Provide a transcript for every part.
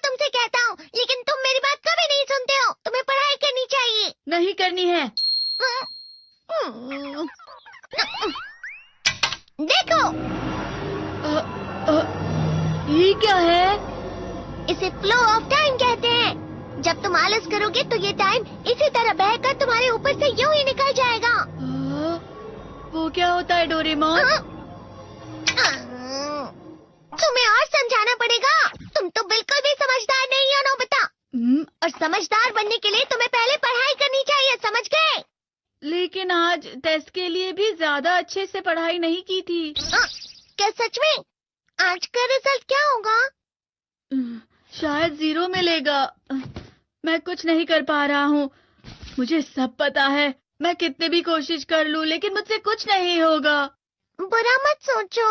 तुमसे कहता हूँ, लेकिन तुम मेरी बात कभी नहीं सुनते हो। तुम्हें पढ़ाई करनी चाहिए। नहीं करनी है। देखो, ये क्या है? इसे फ्लो ऑफ टाइम कहते हैं। जब तुम आलस करोगे तो ये टाइम इसी तरह बहकर तुम्हारे ऊपर से यूं ही निकल जाएगा। वो क्या होता है डोरेमोन? तुम्हें और समझाना पड़ेगा। तुम तो बिल्कुल भी समझदार नहीं हो नोबिता। और समझदार बनने के लिए तुम्हें पहले पढ़ाई करनी चाहिए, समझ गए? लेकिन आज टेस्ट के लिए भी ज्यादा अच्छे से पढ़ाई नहीं की थी। क्या सच में? आज का रिजल्ट क्या होगा? शायद 0 मिलेगा। मैं कुछ नहीं कर पा रहा हूँ। मुझे सब पता है। मैं कितने भी कोशिश कर लूँ, लेकिन मुझसे कुछ नहीं होगा। बुरा मत सोचो।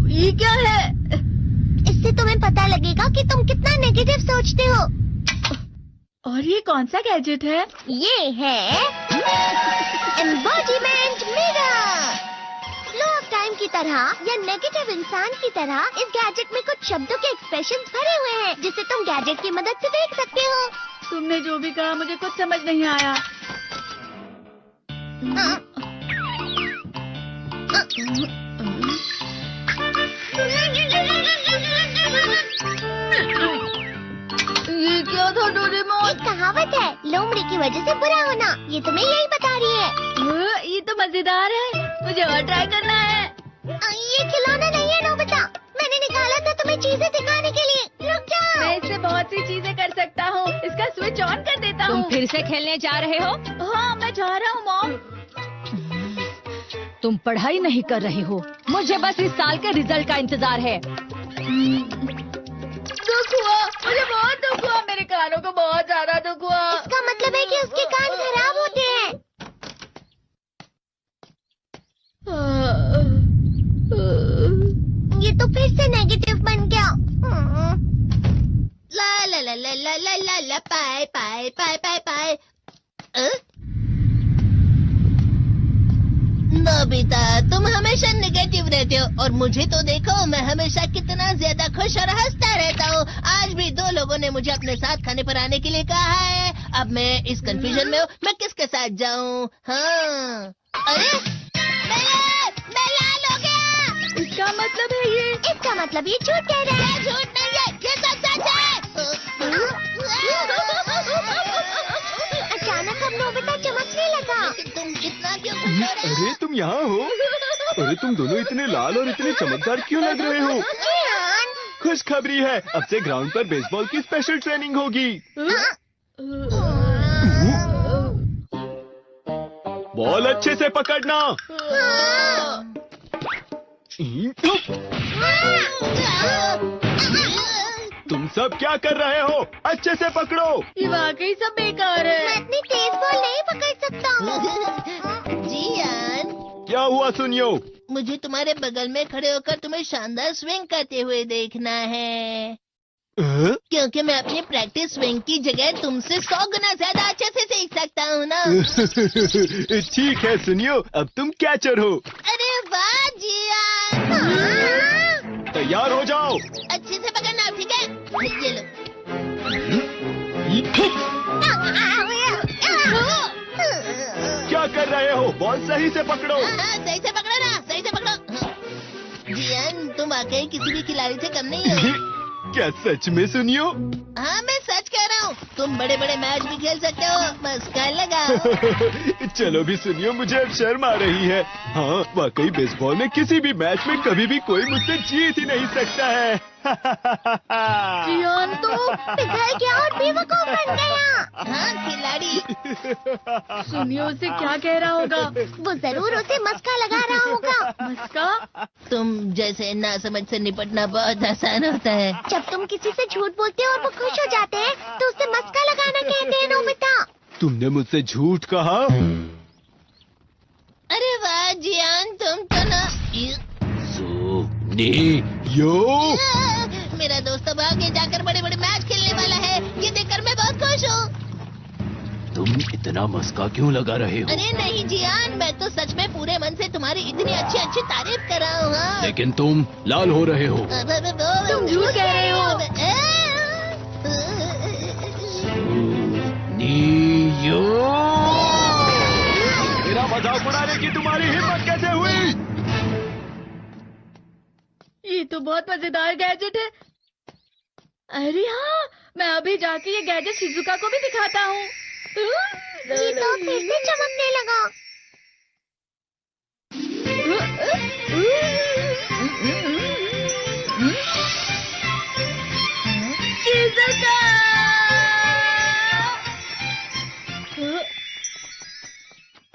ये क्या है? इससे तुम्हें पता लगेगा कि तुम कितना नेगेटिव सोचते हो। और ये कौन सा गैजेट है? ये है embodiment mirror. Flow of time की तरह या नेगेटिव इंसान की तरह इस गैजेट में कुछ शब्दों के एक्सप्रेशंस भरे हुए हैं, जिसे तुम गैजेट की मदद से देख सकते हो। तुमने जो भी कहा मुझे कुछ समझ नहीं आया। ये क्या था डोरेमोन? एक कहावत है, लोमड़ी की वजह से बुरा होना। ये तुम्हें यही बता रही है। ये तो मजेदार है। मुझे और ट्राई करना है। ये खिलौना नहीं है नोबिता। मैंने निकाला था तुम्हें चीजें दिखाने के लिए। रुक जाओ। मैं इससे बहुत सी चीजें कर सकता हूँ। इसका स्विच ऑन कर देता हूँ। तुम फिर से खेलने जा रहे हो? हाँ, मैं जा रहा हूँ मॉम। तुम पढ़ाई नहीं कर रहे हो। मुझे बस इस साल के रिजल्ट का इंतजार है। दुख हुआ, मुझे बहुत दुख हुआ। मेरे कानों को बहुत ज्यादा दुख हुआ। इसका मतलब है कि उसके कान खराब होते हैं। ये तो फिर से नेगेटिव बन गया। ला ला ला ला ला ला ला ला पाए पाए पाए पाए पाए। नोबिता, तुम हमेशा नेगेटिव रहते हो और मुझे तो देखो, मैं हमेशा कितना ज्यादा खुश और हंसता रहता हूँ। आज भी 2 लोगों ने मुझे अपने साथ खाने पर आने के लिए कहा है। अब मैं इस कंफ्यूजन में हूँ, मैं किसके साथ जाऊँ? हाँ, अरे मैं लाल हो गया। इसका मतलब है ये? इसका मतलब ये झूठ कह रहा है। झूठ नहीं है, ये सब सच है। अचानक अब नोबिता चमकने लगा। तुम इतना क्यों खुश हो रहे हो? अरे तुम यहाँ हो? अरे तुम दोनों इतने लाल और इतने चमकदार क्यों लग रहे हो? खुशखबरी है, अब से ग्राउंड पर बेसबॉल की स्पेशल ट्रेनिंग होगी। बॉल अच्छे से पकड़ना। तुम सब क्या कर रहे हो? अच्छे से पकड़ो। ये वाकई सब बेकार है। मैं इतनी तेज बॉल नहीं पकड़ सकता हूँ। जियान, क्या हुआ सुनियो? मुझे तुम्हारे बगल में खड़े होकर तुम्हें शानदार स्विंग करते हुए देखना है, क्योंकि मैं अपनी प्रैक्टिस स्विंग की जगह तुमसे 100 गुना ज्यादा अच्छे से सीख सकता हूँ ना। ठीक है सुनियो, अब तुम कैचर हो। अरे वाह जियान। तैयार हो जाओ। अच्छे से पकड़ना, ठीक है? ये लो। क्या कर रहे हो? बॉल सही से पकड़ो। सही से पकड़ो ना, सही से पकड़ो। जियान, तुम वाकई किसी भी खिलाड़ी से कम नहीं हो। क्या सच में सुनियो? हाँ, मैं सच कह रहा हूँ। तुम बड़े बड़े मैच भी खेल सकते हो, बस कर लगाओ। चलो भी सुनियो, मुझे अब शर्म आ रही है। हाँ, वाकई बेसबॉल में किसी भी मैच में कभी भी कोई मुझसे जीत ही नहीं सकता है। जियान तो पिघल गया और बेवकूफ बन गया। हाँ, खिलाड़ी। सुनियो उसे क्या कह रहा होगा? वो जरूर उसे मस्का लगा रहा होगा। मस्का? तुम जैसे नासमझ से निपटना बहुत आसान होता है। जब तुम किसी से झूठ बोलते हो और वो खुश हो जाते हैं, तो उसे मस्का लगाना कहते हैं नोबिता। तुमने मुझसे झूठ कहा? अरे वाह जियान, तुम तो ना। यो, मेरा दोस्त अब आगे जाकर बड़े बड़े मैच खेलने वाला है। ये देखकर मैं बहुत खुश हूँ। तुम तुम इतना मस्का क्यों लगा रहे हो? अरे नहीं जियान, मैं तो सच में पूरे मन से तुम्हारी इतनी अच्छी अच्छी तारीफ कर रहा हूँ। हाँ। लेकिन तुम लाल हो रहे हो। तुम झूठ कह रहे हो। नीयो, मेरा मजाक उड़ाने की तुम्हारी हिम्मत कैसे हुई? ये तो बहुत मजेदार गैजेट है। अरे हाँ, मैं अभी जाके ये गैजेट शिजुका को भी दिखाता हूँ। ये तो फिर से चमकने लगा। शिजुका!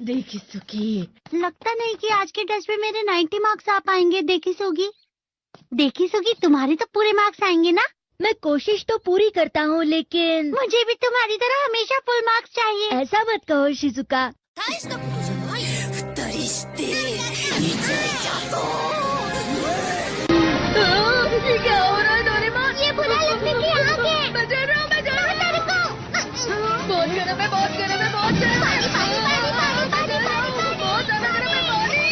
देखी सुखी, लगता नहीं कि आज के टेस्ट में मेरे 90 मार्क्स आ पाएंगे। देखी सोगी तुम्हारे तो पूरे मार्क्स आएंगे ना? मैं कोशिश तो पूरी करता हूँ, लेकिन मुझे भी तुम्हारी तरह हमेशा फुल मार्क्स चाहिए। ऐसा मत कहो शिजुका। ये क्या हो रहा है डोरेमोन? ये बुरा लगने की आग है। मैं जल रहा हूँ, मैं जल रहा हूँ। बहुत गर्म है, बहुत गर्म है, बहुत गर्म है। बहुत ज्यादा गर्म है पानी।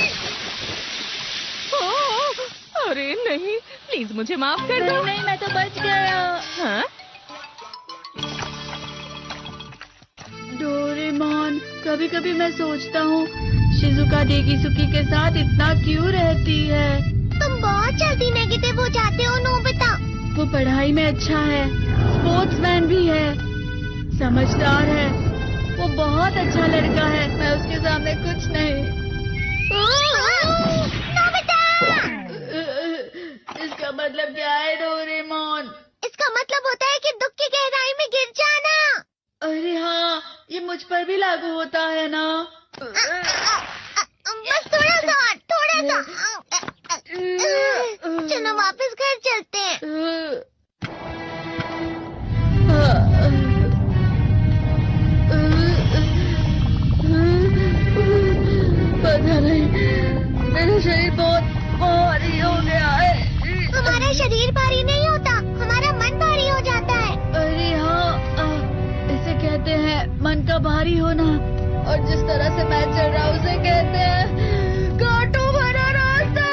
अरे नहीं, प्लीज मुझे माफ कर दो। नहीं, मैं तो बच गया। हाँ? डोरेमोन, कभी कभी मैं सोचता हूँ शिजुका डेकिसुकी के साथ इतना क्यों रहती है। तुम बहुत जल्दी नेगेटिव हो जाते हो नोबिता। वो पढ़ाई में अच्छा है, स्पोर्ट्समैन भी है, समझदार है, वो बहुत अच्छा लड़का है। मैं उसके सामने कुछ नहीं। इसका मतलब क्या है डोरेमोन? इसका मतलब होता है कि दुख की गहराई में गिर जाना। अरे हाँ, ये मुझ पर भी लागू होता है ना। बस थोड़ा सा। चलो वापस घर चलते हैं। पता नहीं, मेरा शरीर बहुत भारी हो गया है। हमारा शरीर भारी नहीं होता, हमारा मन भारी हो जाता है। अरे हाँ, इसे कहते हैं मन का भारी होना। और जिस तरह से मैं चल रहा हूँ उसे कहते हैं कांटों भरा रास्ता।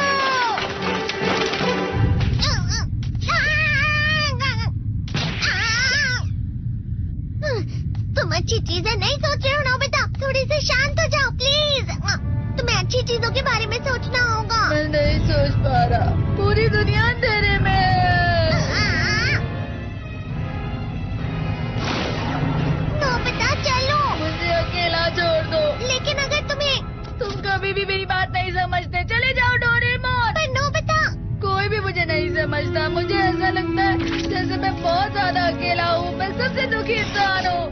तुम अच्छी चीजें नहीं सोच रहे हो नोबिता। थोड़ी सी शांत हो जाओ प्लीज। तुम्हें अच्छी चीजों के बारे में सोचना होगा। मैं नहीं सोच पा रहा, पूरी दुनिया अंधेरे में है। नोबिता चलो। मुझे अकेला छोड़ दो। लेकिन अगर तुम कभी भी मेरी बात नहीं समझते। चले जाओ डोरेमोन। पर नोबिता। कोई भी मुझे नहीं समझता। मुझे ऐसा लगता है जैसे मैं बहुत ज्यादा अकेला हूँ। मैं सबसे दुखी इंसान हूँ।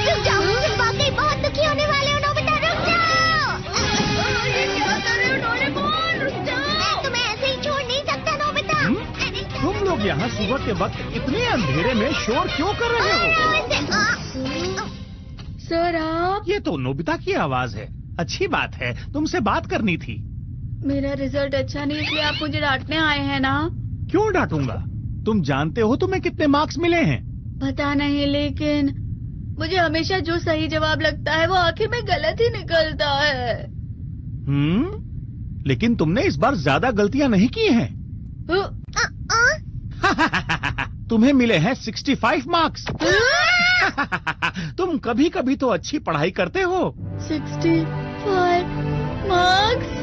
रुक जाओ, तुम वाकई बहुत दुखी होने वाले हो नोबिता। रुक जाओ। ये क्या कर रहे हो डोरेमोन? रुक जाओ। मैं तुम्हें ऐसे ही छोड़ नहीं सकता नोबिता। तुम लोग यहाँ सुबह के वक्त इतने अंधेरे में शोर क्यों कर रहे हो? सर आप? ये तो नोबिता की आवाज है। अच्छी बात है, तुमसे बात करनी थी। मेरा रिजल्ट अच्छा नहीं, इसलिए आप मुझे डांटने आए हैं ना? क्यों डांटूंगा? तुम जानते हो तुम्हें कितने मार्क्स मिले हैं? पता नहीं, लेकिन मुझे हमेशा जो सही जवाब लगता है वो आखिर में गलत ही निकलता है। लेकिन तुमने इस बार ज्यादा गलतियां नहीं की हैं। तुम्हें मिले हैं 65 मार्क्स। तुम कभी कभी तो अच्छी पढ़ाई करते हो। 65 मार्क्स?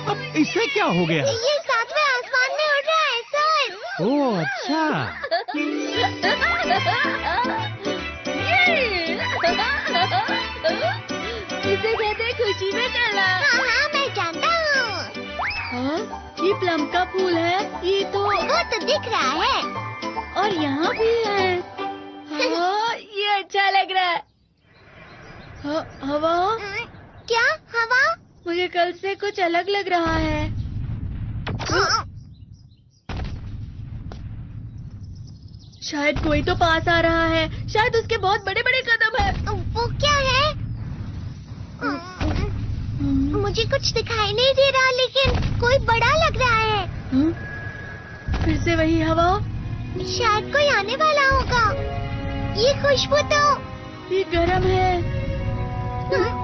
अब इससे क्या हो गया? ये सातवें आसमान में उड़ रहा है सर। ओह अच्छा। इसे कहते हैं खुशी में चला। हाँ, मैं जानता हूँ। हाँ, ये प्लम का फूल है। ये तो वो तो दिख रहा है। और यहाँ भी है। हाँ, ये अच्छा लग रहा है। हवा? क्या हवा? मुझे कल से कुछ अलग लग रहा है। शायद कोई तो पास आ रहा है। शायद उसके बहुत बड़े बड़े कदम है। वो क्या है? मुझे कुछ दिखाई नहीं दे रहा, लेकिन कोई बड़ा लग रहा है। फिर से वही हवा। शायद कोई आने वाला होगा। ये खुशबू तो ये गर्म है।